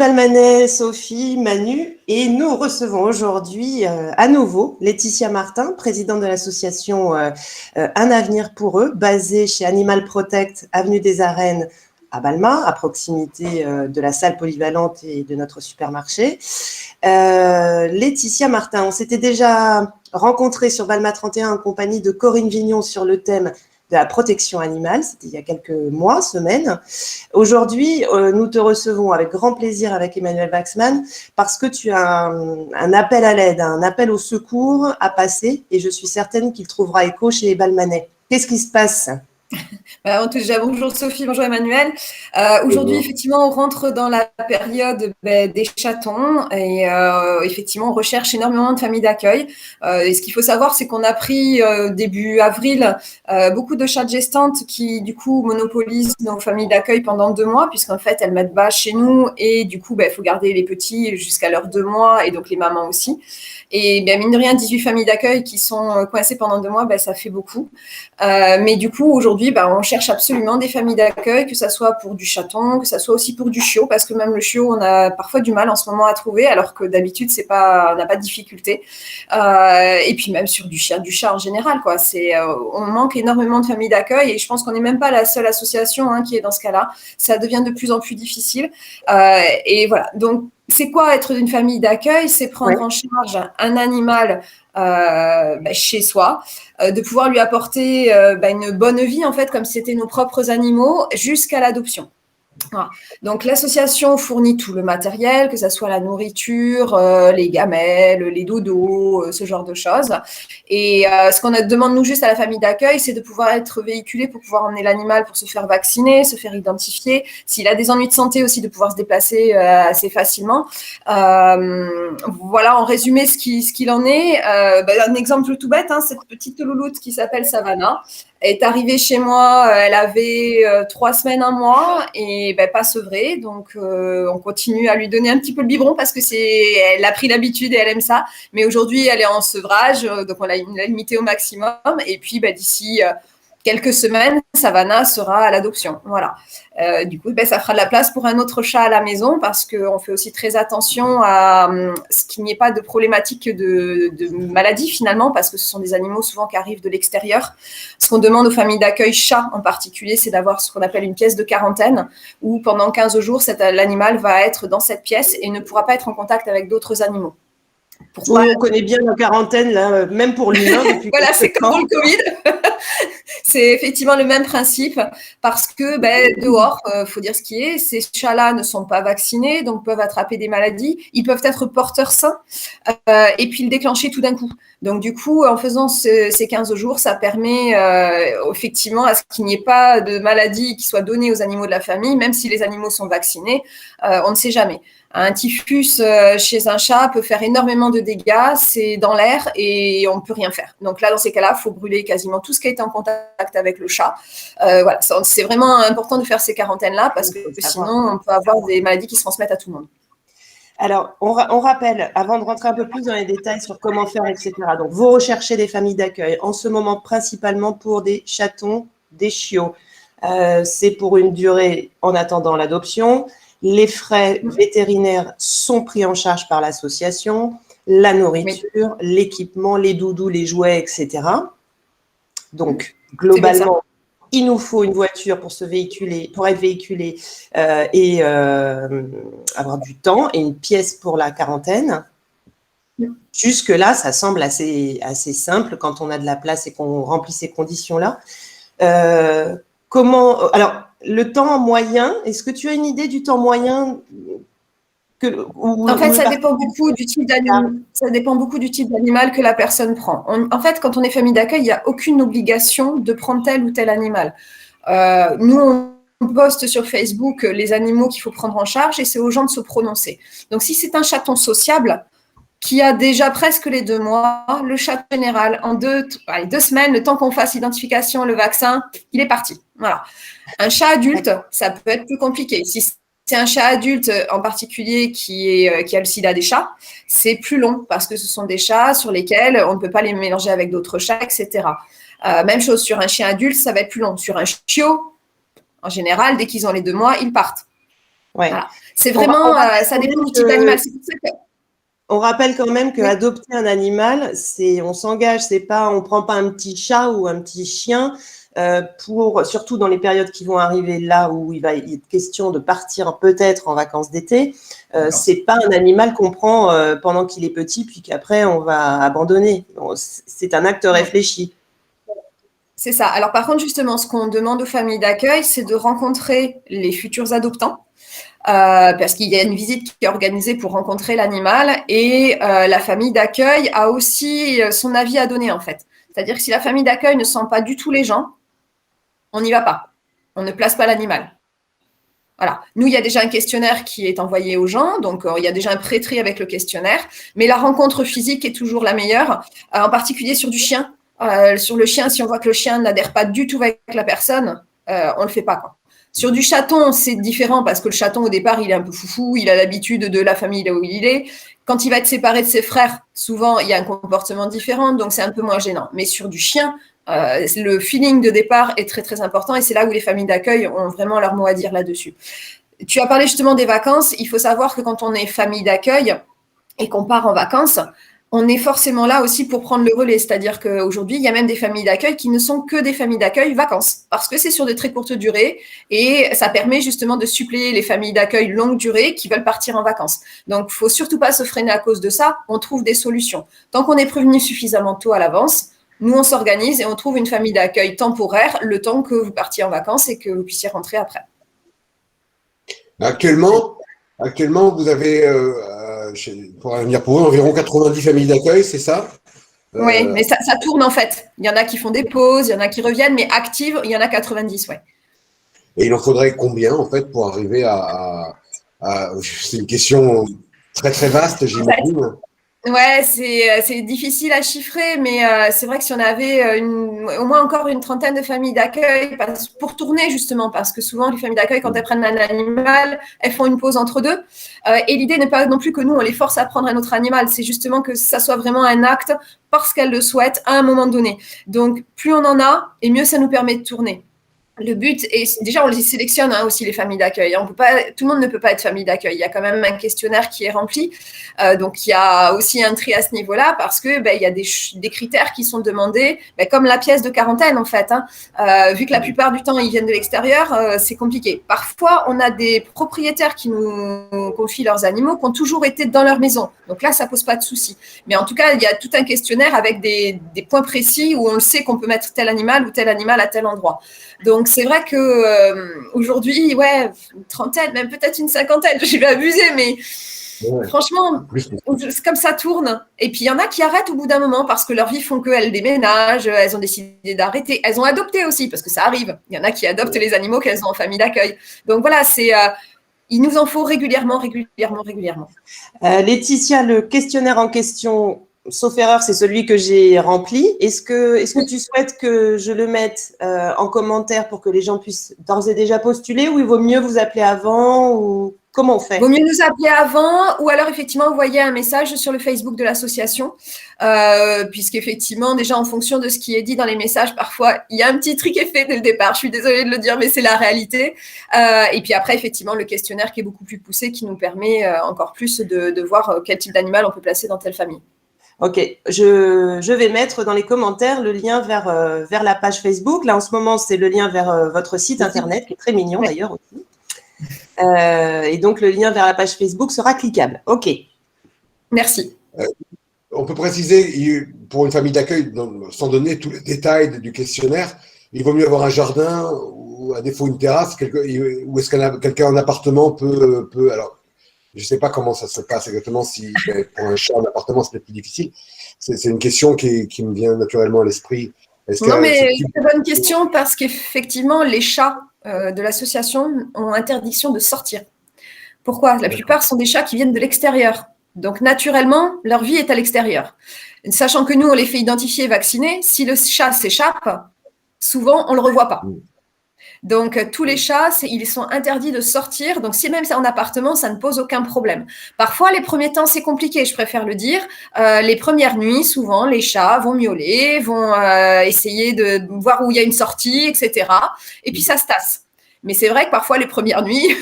Balmanet, Sophie, Manu, et nous recevons aujourd'hui à nouveau Laetitia Martin, présidente de l'association Un avenir pour eux, basée chez Animal Protect, avenue des Arènes à Balma, à proximité de la salle polyvalente et de notre supermarché. Laetitia Martin, on s'était déjà rencontrés sur Balma 31 en compagnie de Corinne Vignon sur le thème de la protection animale, c'était il y a quelques mois, semaines. Aujourd'hui, nous te recevons avec grand plaisir avec Emmanuel Waxman parce que tu as un appel à l'aide, un appel au secours à passer et je suis certaine qu'il trouvera écho chez les Balmanais. Qu'est-ce qui se passe ? Déjà, bonjour Sophie, bonjour Emmanuel. Aujourd'hui, effectivement, on rentre dans la période des chatons et effectivement, on recherche énormément de familles d'accueil. Et ce qu'il faut savoir, c'est qu'on a pris début avril beaucoup de chats gestantes qui, du coup, monopolisent nos familles d'accueil pendant 2 mois, puisqu'en fait, elles mettent bas chez nous et du coup, il faut garder les petits jusqu'à leurs 2 mois et donc les mamans aussi. Et mine de rien, 18 familles d'accueil qui sont coincées pendant 2 mois, ça fait beaucoup. Mais du coup, aujourd'hui, on cherche absolument des familles d'accueil, que ça soit pour du chaton, que ça soit aussi pour du chiot, parce que même le chiot, on a parfois du mal en ce moment à trouver, alors que d'habitude, on n'a pas de difficulté. Et puis même sur du chien, du chat en général, quoi. On manque énormément de familles d'accueil, et je pense qu'on n'est même pas la seule association qui est dans ce cas-là. Ça devient de plus en plus difficile. Et voilà. Donc, c'est quoi être une famille d'accueil ? C'est prendre en charge un animal chez soi, de pouvoir lui apporter une bonne vie, en fait, comme si c'était nos propres animaux, jusqu'à l'adoption. Voilà. Donc, l'association fournit tout le matériel, que ce soit la nourriture, les gamelles, les dodos, ce genre de choses. Et ce qu'on demande, nous, juste à la famille d'accueil, c'est de pouvoir être véhiculé pour pouvoir emmener l'animal pour se faire vacciner, se faire identifier. S'il a des ennuis de santé aussi, de pouvoir se déplacer assez facilement. Voilà, en résumé, ce qu'il en est. Un exemple tout bête, cette petite louloute qui s'appelle Savannah est arrivée chez moi, elle avait 3 semaines, 1 mois, et pas sevrée. Donc, on continue à lui donner un petit peu le biberon parce que elle a pris l'habitude et elle aime ça. Mais aujourd'hui, elle est en sevrage, donc on l'a limitée au maximum. Et puis, d'ici quelques semaines, Savannah sera à l'adoption. Voilà. Du coup, ça fera de la place pour un autre chat à la maison parce qu'on fait aussi très attention à ce qu'il n'y ait pas de problématique de maladie finalement, parce que ce sont des animaux souvent qui arrivent de l'extérieur. Ce qu'on demande aux familles d'accueil chats en particulier, c'est d'avoir ce qu'on appelle une pièce de quarantaine où pendant 15 jours, l'animal va être dans cette pièce et ne pourra pas être en contact avec d'autres animaux. Pourquoi ? Oui, on connaît bien la quarantaine, là, même pour l'humain. Voilà, c'est comme pour le Covid. C'est effectivement le même principe parce que dehors, faut dire ce qui est, ces chats-là ne sont pas vaccinés, donc peuvent attraper des maladies. Ils peuvent être porteurs sains et puis le déclencher tout d'un coup. Donc du coup, en faisant ces 15 jours, ça permet effectivement à ce qu'il n'y ait pas de maladie qui soit donnée aux animaux de la famille, même si les animaux sont vaccinés, on ne sait jamais. Un typhus chez un chat peut faire énormément de dégâts, c'est dans l'air et on ne peut rien faire. Donc là, dans ces cas-là, il faut brûler quasiment tout ce qui a été en contact avec le chat. Voilà, c'est vraiment important de faire ces quarantaines-là parce que sinon, on peut avoir des maladies qui se transmettent à tout le monde. Alors, on rappelle, avant de rentrer un peu plus dans les détails sur comment faire, etc. Donc, vous recherchez des familles d'accueil, en ce moment principalement pour des chatons, des chiots. C'est pour une durée en attendant l'adoption. Les frais vétérinaires sont pris en charge par l'association, la nourriture, l'équipement, les doudous, les jouets, etc. Donc, globalement, il nous faut une voiture pour être véhiculé et avoir du temps et une pièce pour la quarantaine. Jusque-là, ça semble assez simple quand on a de la place et qu'on remplit ces conditions-là. Alors, le temps moyen, est-ce que tu as une idée du temps moyen En fait, ça dépend beaucoup du type d'animal. Ça dépend beaucoup du type d'animal que la personne prend. En fait, quand on est famille d'accueil, il n'y a aucune obligation de prendre tel ou tel animal. Nous, on poste sur Facebook les animaux qu'il faut prendre en charge et c'est aux gens de se prononcer. Donc, si c'est un chaton sociable qui a déjà presque les 2 mois, le chat général, en 2 semaines, le temps qu'on fasse l'identification, le vaccin, il est parti. Voilà. Un chat adulte, ça peut être plus compliqué. Si c'est un chat adulte en particulier qui a le sida des chats, c'est plus long parce que ce sont des chats sur lesquels on ne peut pas les mélanger avec d'autres chats, etc. Même chose sur un chien adulte, ça va être plus long. Sur un chiot, en général, dès qu'ils ont les 2 mois, ils partent. Ouais. Voilà. C'est vraiment, ça dépend du type d'animal. C'est pour ça que on rappelle quand même qu'adopter un animal, on s'engage, on prend pas un petit chat ou un petit chien surtout dans les périodes qui vont arriver là où il va être question de partir peut-être en vacances d'été. C'est pas un animal qu'on prend pendant qu'il est petit puis qu'après on va abandonner. Donc, c'est un acte réfléchi. C'est ça. Alors par contre, justement, ce qu'on demande aux familles d'accueil, c'est de rencontrer les futurs adoptants. Parce qu'il y a une visite qui est organisée pour rencontrer l'animal et la famille d'accueil a aussi son avis à donner en fait. C'est-à-dire que si la famille d'accueil ne sent pas du tout les gens, on n'y va pas. On ne place pas l'animal. Voilà. Nous, il y a déjà un questionnaire qui est envoyé aux gens, donc il y a déjà un pré-tri avec le questionnaire, mais la rencontre physique est toujours la meilleure, en particulier sur du chien. Sur le chien, si on voit que le chien n'adhère pas du tout avec la personne, on ne le fait pas, quoi. Sur du chaton, c'est différent parce que le chaton, au départ, il est un peu foufou, il a l'habitude de la famille là où il est. Quand il va être séparé de ses frères, souvent, il y a un comportement différent, donc c'est un peu moins gênant. Mais sur du chien, le feeling de départ est très, très important et c'est là où les familles d'accueil ont vraiment leur mot à dire là-dessus. Tu as parlé justement des vacances. Il faut savoir que quand on est famille d'accueil et qu'on part en vacances, on est forcément là aussi pour prendre le relais. C'est-à-dire qu'aujourd'hui, il y a même des familles d'accueil qui ne sont que des familles d'accueil vacances, parce que c'est sur de très courtes durées et ça permet justement de suppléer les familles d'accueil longue durée qui veulent partir en vacances. Donc, il ne faut surtout pas se freiner à cause de ça. On trouve des solutions. Tant qu'on est prévenu suffisamment tôt à l'avance, nous, on s'organise et on trouve une famille d'accueil temporaire le temps que vous partiez en vacances et que vous puissiez rentrer après. Actuellement, vous avez, pour Avenir pour eux, environ 90 familles d'accueil, c'est ça? Oui, mais ça tourne en fait. Il y en a qui font des pauses, il y en a qui reviennent, mais actives, il y en a 90, ouais. Et il en faudrait combien, en fait, pour arriver c'est une question très, très vaste, j'imagine. Ouais, c'est difficile à chiffrer, mais c'est vrai que si on avait au moins encore une trentaine de familles d'accueil pour tourner justement, parce que souvent les familles d'accueil, quand elles prennent un animal, elles font une pause entre deux. Et l'idée n'est pas non plus que nous, on les force à prendre un autre animal, c'est justement que ça soit vraiment un acte parce qu'elles le souhaitent à un moment donné. Donc, plus on en a, et mieux ça nous permet de tourner. Le but est, déjà on les sélectionne aussi les familles d'accueil. Tout le monde ne peut pas être famille d'accueil. Il y a quand même un questionnaire qui est rempli, donc il y a aussi un tri à ce niveau-là parce que il y a des critères qui sont demandés, comme la pièce de quarantaine en fait. Vu que la plupart du temps ils viennent de l'extérieur, c'est compliqué. Parfois on a des propriétaires qui nous confient leurs animaux qui ont toujours été dans leur maison. Donc là ça pose pas de souci. Mais en tout cas il y a tout un questionnaire avec des points précis où on le sait qu'on peut mettre tel animal ou tel animal à tel endroit. Donc, c'est vrai qu'aujourd'hui, une trentaine, même peut-être une cinquantaine, je vais abuser, mais franchement, c'est comme ça tourne. Et puis, il y en a qui arrêtent au bout d'un moment parce que leur vie font qu'elles déménagent, elles ont décidé d'arrêter. Elles ont adopté aussi, parce que ça arrive. Il y en a qui adoptent les animaux qu'elles ont en famille d'accueil. Donc, voilà, il nous en faut régulièrement. Laetitia, le questionnaire en question, sauf erreur, c'est celui que j'ai rempli. Est-ce que tu souhaites que je le mette en commentaire pour que les gens puissent d'ores et déjà postuler ou il vaut mieux vous appeler avant ou comment on fait? Il vaut mieux nous appeler avant ou alors effectivement envoyer un message sur le Facebook de l'association puisqu'effectivement déjà en fonction de ce qui est dit dans les messages, parfois il y a un petit tri qui est fait dès le départ. Je suis désolée de le dire mais c'est la réalité. Et puis après effectivement le questionnaire qui est beaucoup plus poussé qui nous permet encore plus de voir quel type d'animal on peut placer dans telle famille. Ok, je vais mettre dans les commentaires le lien vers la page Facebook. Là, en ce moment, c'est le lien vers votre site internet, qui est très mignon d'ailleurs aussi. Et donc, le lien vers la page Facebook sera cliquable. Ok. Merci. On peut préciser, pour une famille d'accueil, sans donner tous les détails du questionnaire, il vaut mieux avoir un jardin ou à défaut une terrasse, ou est-ce que quelqu'un en appartement peut alors, je ne sais pas comment ça se passe exactement, si pour un chat en appartement, c'est peut-être plus difficile. C'est une question qui me vient naturellement à l'esprit. Non, mais c'est une bonne question parce qu'effectivement, les chats de l'association ont interdiction de sortir. Pourquoi? La plupart sont des chats qui viennent de l'extérieur. Donc, naturellement, leur vie est à l'extérieur. Sachant que nous, on les fait identifier et vacciner, si le chat s'échappe, souvent, on ne le revoit pas. Donc, tous les chats, ils sont interdits de sortir. Donc, si même c'est en appartement, ça ne pose aucun problème. Parfois, les premiers temps, c'est compliqué, je préfère le dire. Les premières nuits, souvent, les chats vont miauler, vont essayer de voir où il y a une sortie, etc. Et puis, ça se tasse. Mais c'est vrai que parfois, les premières nuits,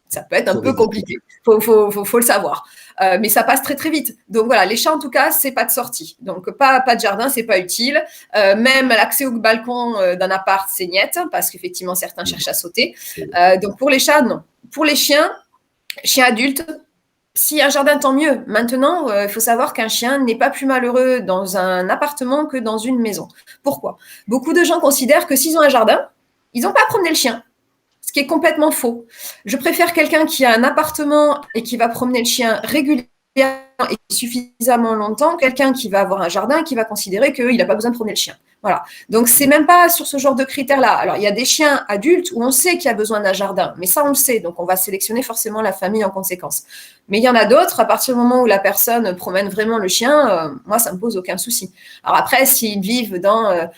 Ça peut être un peu compliqué, faut le savoir. Mais ça passe très, très vite. Donc voilà, les chats, en tout cas, c'est pas de sortie. Donc pas de jardin, c'est pas utile. Même l'accès au balcon d'un appart, c'est niet, parce qu'effectivement, certains cherchent à sauter. Donc pour les chats, non. Pour les chiens adultes, s'il y a un jardin, tant mieux. Maintenant, il faut savoir qu'un chien n'est pas plus malheureux dans un appartement que dans une maison. Pourquoi ? Beaucoup de gens considèrent que s'ils ont un jardin, ils n'ont pas à promener le chien. Ce qui est complètement faux. Je préfère quelqu'un qui a un appartement et qui va promener le chien régulièrement et suffisamment longtemps, quelqu'un qui va avoir un jardin et qui va considérer qu'il n'a pas besoin de promener le chien. Voilà. Donc, c'est même pas sur ce genre de critères-là. Alors, il y a des chiens adultes où on sait qu'il y a besoin d'un jardin, mais ça, on le sait. Donc, on va sélectionner forcément la famille en conséquence. Mais il y en a d'autres, à partir du moment où la personne promène vraiment le chien, moi, ça me pose aucun souci. Alors après, s'ils vivent dans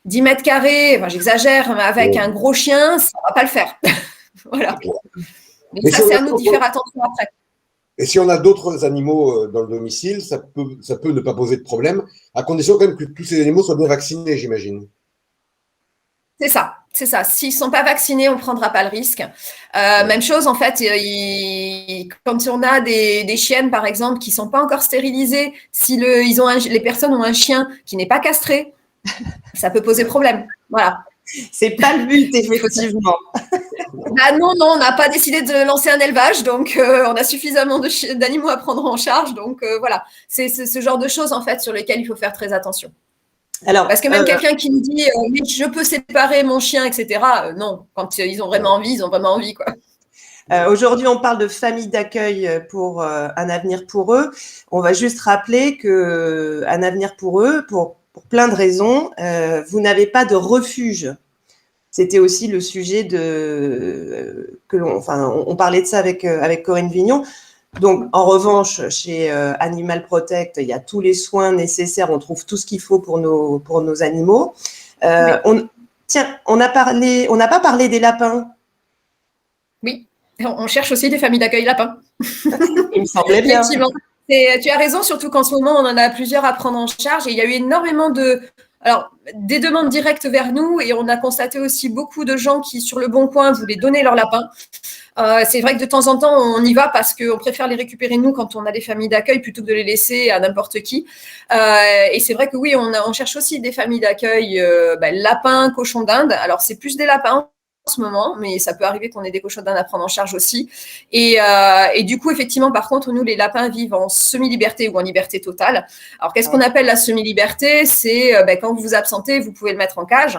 10 mètres carrés, enfin, j'exagère, mais avec un gros chien, ça ne va pas le faire. Voilà. Mais ça, c'est à nous d'y faire attention après. Et si on a d'autres animaux dans le domicile, ça peut ne pas poser de problème, à condition quand même que tous ces animaux soient bien vaccinés, j'imagine. C'est ça. S'ils ne sont pas vaccinés, on ne prendra pas le risque. Même chose, en fait, quand on a des chiennes, par exemple, qui ne sont pas encore stérilisées, si les personnes ont un chien qui n'est pas castré, ça peut poser problème. Voilà. C'est pas le but, effectivement. Non, on n'a pas décidé de lancer un élevage, donc on a suffisamment d'animaux à prendre en charge. Donc voilà, c'est ce genre de choses, en fait, sur lesquelles il faut faire très attention. Alors, parce que même quelqu'un qui nous dit oui, je peux séparer mon chien, etc. Non, quand ils ont vraiment envie, ils ont vraiment envie, quoi. Aujourd'hui, on parle de famille d'accueil pour un avenir pour eux. On va juste rappeler que un avenir pour eux, pour plein de raisons, vous n'avez pas de refuge. C'était aussi le sujet on parlait de ça avec Corinne Vignon. Donc, en revanche, chez Animal Protect, il y a tous les soins nécessaires. On trouve tout ce qu'il faut pour nos animaux. On n'a pas parlé des lapins. Oui, on cherche aussi des familles d'accueil lapins. Il me semblait bien. Effectivement. Tu as raison, surtout qu'en ce moment, on en a plusieurs à prendre en charge. Et il y a eu énormément des demandes directes vers nous, et on a constaté aussi beaucoup de gens qui, sur le Bon Coin, voulaient donner leurs lapins. C'est vrai que de temps en temps, on y va parce qu'on préfère les récupérer nous quand on a des familles d'accueil plutôt que de les laisser à n'importe qui. Et c'est vrai que oui, on cherche aussi des familles d'accueil, lapins, cochons d'Inde. Alors, c'est plus des lapins en ce moment, mais ça peut arriver qu'on ait des cochons d'Inde à prendre en charge aussi. Et du coup, effectivement, par contre, nous, les lapins vivent en semi-liberté ou en liberté totale. Alors, qu'est-ce qu'on appelle la semi-liberté ? C'est quand vous vous absentez, vous pouvez le mettre en cage.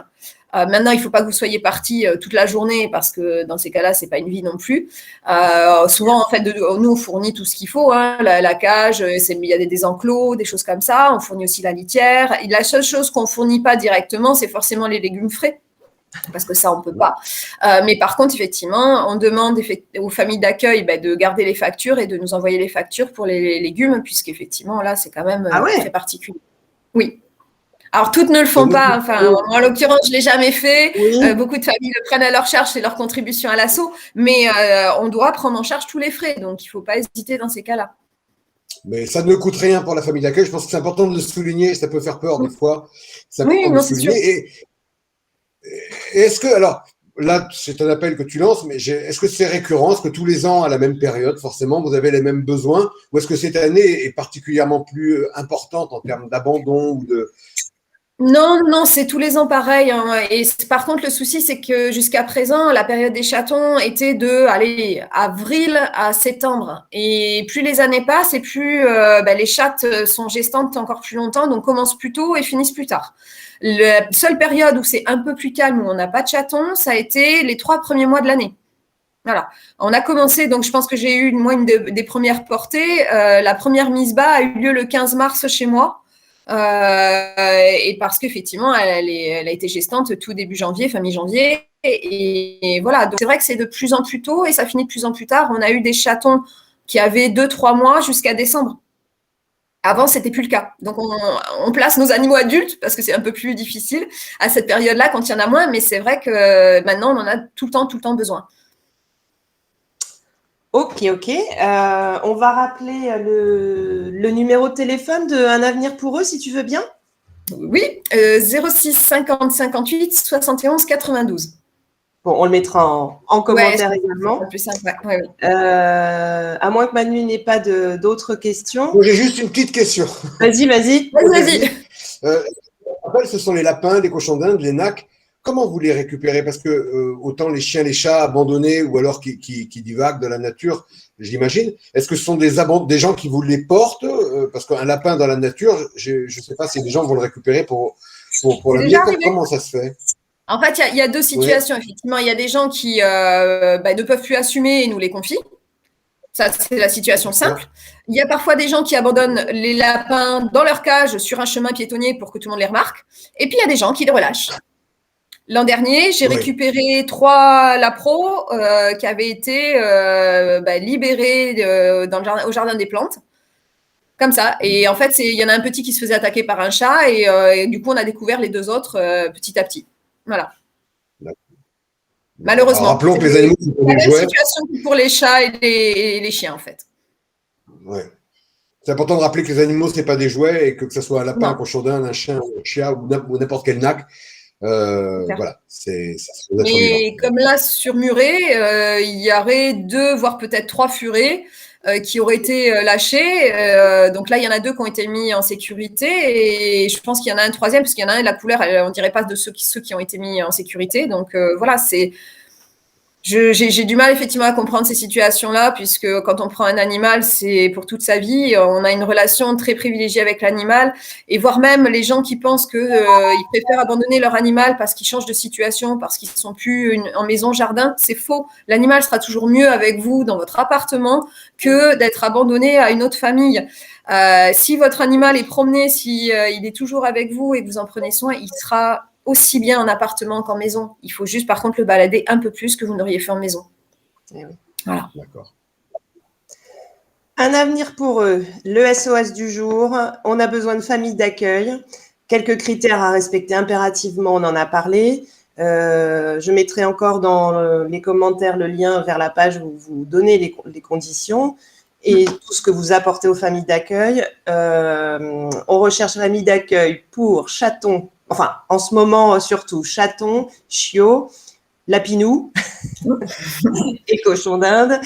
Maintenant, il ne faut pas que vous soyez parti toute la journée parce que dans ces cas-là, ce n'est pas une vie non plus. Souvent, en fait, nous, on fournit tout ce qu'il faut, hein, la cage, il y a des enclos, des choses comme ça. On fournit aussi la litière. Et la seule chose qu'on ne fournit pas directement, c'est forcément les légumes frais. Parce que ça, on ne peut pas. Mais par contre, effectivement, on demande aux familles d'accueil de garder les factures et de nous envoyer les factures pour les légumes, puisqu'effectivement, là, c'est quand même très particulier. Oui. Alors, toutes ne le font pas. Enfin, en l'occurrence, je ne l'ai jamais fait. Oui. Beaucoup de familles le prennent à leur charge, c'est leur contribution à l'assaut. Mais on doit prendre en charge tous les frais. Donc, il ne faut pas hésiter dans ces cas-là. Mais ça ne coûte rien pour la famille d'accueil. Je pense que c'est important de le souligner. Ça peut faire peur des fois. C'est sûr. Et est-ce que, alors, là, c'est un appel que tu lances, mais est-ce que c'est récurrent ? Est-ce que tous les ans, à la même période, forcément, vous avez les mêmes besoins ? Ou est-ce que cette année est particulièrement plus importante en termes d'abandon ou de… Non, c'est tous les ans pareil. Hein. Et par contre, le souci, c'est que jusqu'à présent, la période des chatons était de avril à septembre. Et plus les années passent, et plus les chattes sont gestantes encore plus longtemps, donc commencent plus tôt et finissent plus tard. La seule période où c'est un peu plus calme, où on n'a pas de chatons, ça a été les 3 premiers mois de l'année. Voilà. On a commencé, donc je pense que j'ai eu une des premières portées. La première mise bas a eu lieu le 15 mars chez moi. Et parce qu'effectivement, elle a été gestante tout début janvier, fin mi-janvier. Et voilà, donc c'est vrai que c'est de plus en plus tôt et ça finit de plus en plus tard. On a eu des chatons qui avaient 2-3 mois jusqu'à décembre. Avant, c'était plus le cas. Donc, on place nos animaux adultes parce que c'est un peu plus difficile à cette période-là quand il y en a moins. Mais c'est vrai que maintenant, on en a tout le temps besoin. Ok. On va rappeler le numéro de téléphone de Un Avenir pour eux, si tu veux bien. Oui, 06 50 58 71 92. Bon, on le mettra en commentaire également. Plus simple, ouais. À moins que Manu n'ait pas d'autres questions. J'ai juste une petite question. Vas-y. Après, ce sont les lapins, les cochons d'Inde, les nacs. Comment vous les récupérez? Parce que autant les chiens, les chats abandonnés ou alors qui divaguent dans la nature, j'imagine. Est-ce que ce sont des gens qui vous les portent? Parce qu'un lapin dans la nature, je ne sais pas si les gens vont le récupérer pour l'amener. Comment ça se fait? En fait, il y a deux situations, effectivement. Il y a des gens qui ne peuvent plus assumer et nous les confient. Ça, c'est la situation simple. Il y a parfois des gens qui abandonnent les lapins dans leur cage sur un chemin piétonnier pour que tout le monde les remarque. Et puis, il y a des gens qui les relâchent. L'an dernier, j'ai récupéré 3 lapros qui avaient été libérés au jardin des plantes. Comme ça. Et en fait, il y en a un petit qui se faisait attaquer par un chat et du coup, on a découvert les 2 autres petit à petit. Voilà. Malheureusement. Alors, rappelons que les animaux, c'est la même situation que pour les chats et les chiens, en fait. Ouais. C'est important de rappeler que les animaux, ce n'est pas des jouets et que ce soit un lapin, un cochon d'Inde, un chien, un chien ou n'importe quel nac. Voilà. Mais comme là, sur Muret, il y aurait 2, voire peut-être 3 furets qui auraient été lâchés. Donc là, il y en a 2 qui ont été mis en sécurité et je pense qu'il y en a un 3e parce qu'il y en a un, la couleur, on ne dirait pas de ceux qui ont été mis en sécurité. Donc voilà, j'ai du mal effectivement à comprendre ces situations-là puisque quand on prend un animal, c'est pour toute sa vie. On a une relation très privilégiée avec l'animal et voire même les gens qui pensent qu'ils préfèrent abandonner leur animal parce qu'ils changent de situation, parce qu'ils ne sont plus en maison, jardin. C'est faux. L'animal sera toujours mieux avec vous dans votre appartement que d'être abandonné à une autre famille. Si votre animal est promené, si il est toujours avec vous et que vous en prenez soin, il sera aussi bien en appartement qu'en maison. Il faut juste, par contre, le balader un peu plus que vous n'auriez fait en maison. Eh oui. Voilà. D'accord. Un avenir pour eux. Le SOS du jour. On a besoin de familles d'accueil. Quelques critères à respecter impérativement, on en a parlé. Je mettrai encore dans les commentaires le lien vers la page où vous donnez les conditions et tout ce que vous apportez aux familles d'accueil. On recherche famille d'accueil pour chatons, enfin en ce moment surtout chatons, chiots, lapinous et cochons d'Inde.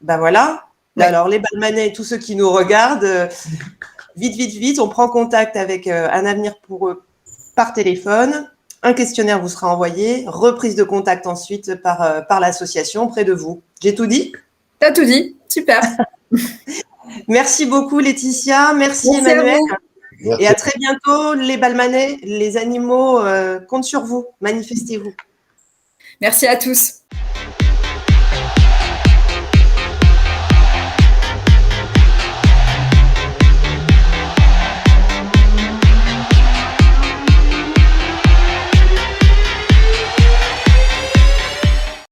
Voilà. Ouais. Alors les Balmanais et tous ceux qui nous regardent, vite, on prend contact avec un avenir pour eux par téléphone. Un questionnaire vous sera envoyé, reprise de contact ensuite par l'association près de vous. J'ai tout dit? T'as tout dit, super. Merci beaucoup Laetitia, merci Emmanuel. Merci. Et à très bientôt les Balmanais, les animaux comptent sur vous, manifestez-vous. Merci à tous.